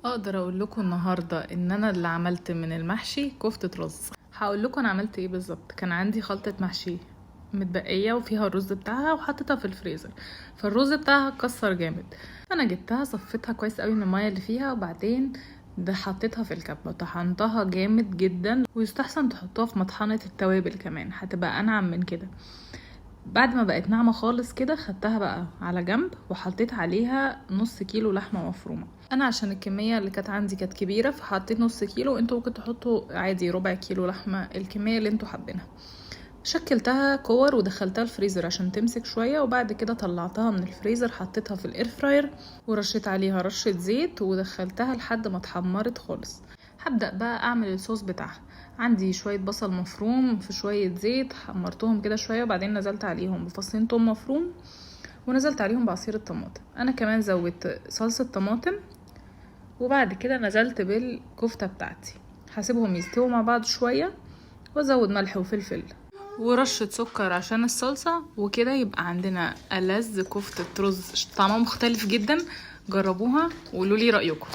اقدر اقول لكم النهارده ان انا اللي عملت من المحشي كفتة رز. هقول لكم انا عملت ايه بالظبط. كان عندي خلطة محشي متبقية وفيها الرز بتاعها وحطيتها في الفريزر، فالرز بتاعها اتكسر جامد. انا جبتها صفيتها كويس قوي من المية اللي فيها، وبعدين ده حطيتها في الكبة طحنتها جامد جدا، ويستحسن تحطوها في مطحنة التوابل كمان هتبقى انعم من كده. بعد ما بقت ناعمه خالص كده خدتها بقى على جنب وحطيت عليها نص كيلو لحمه مفرومه. انا عشان الكميه اللي كانت عندي كانت كبيره فحطيت نص كيلو، انتوا ممكن تحطوا عادي ربع كيلو لحمه، الكميه اللي انتوا حابينها. شكلتها كور ودخلتها الفريزر عشان تمسك شويه، وبعد كده طلعتها من الفريزر حطيتها في الاير فراير ورشيت عليها رشه زيت ودخلتها لحد ما اتحمرت خالص. هبدأ بقى اعمل الصوص بتاعها. عندي شوية بصل مفروم في شوية زيت، حمرتهم كده شوية وبعدين نزلت عليهم بفصين توم مفروم ونزلت عليهم بعصير الطماطم. انا كمان زودت صلصة طماطم، وبعد كده نزلت بالكفتة بتاعتي. هسيبهم يستووا مع بعض شوية وازود ملح وفلفل ورشة سكر عشان الصلصة، وكده يبقى عندنا ألذ كفتة رز طعمها مختلف جدا. جربوها وقولولي رأيكم.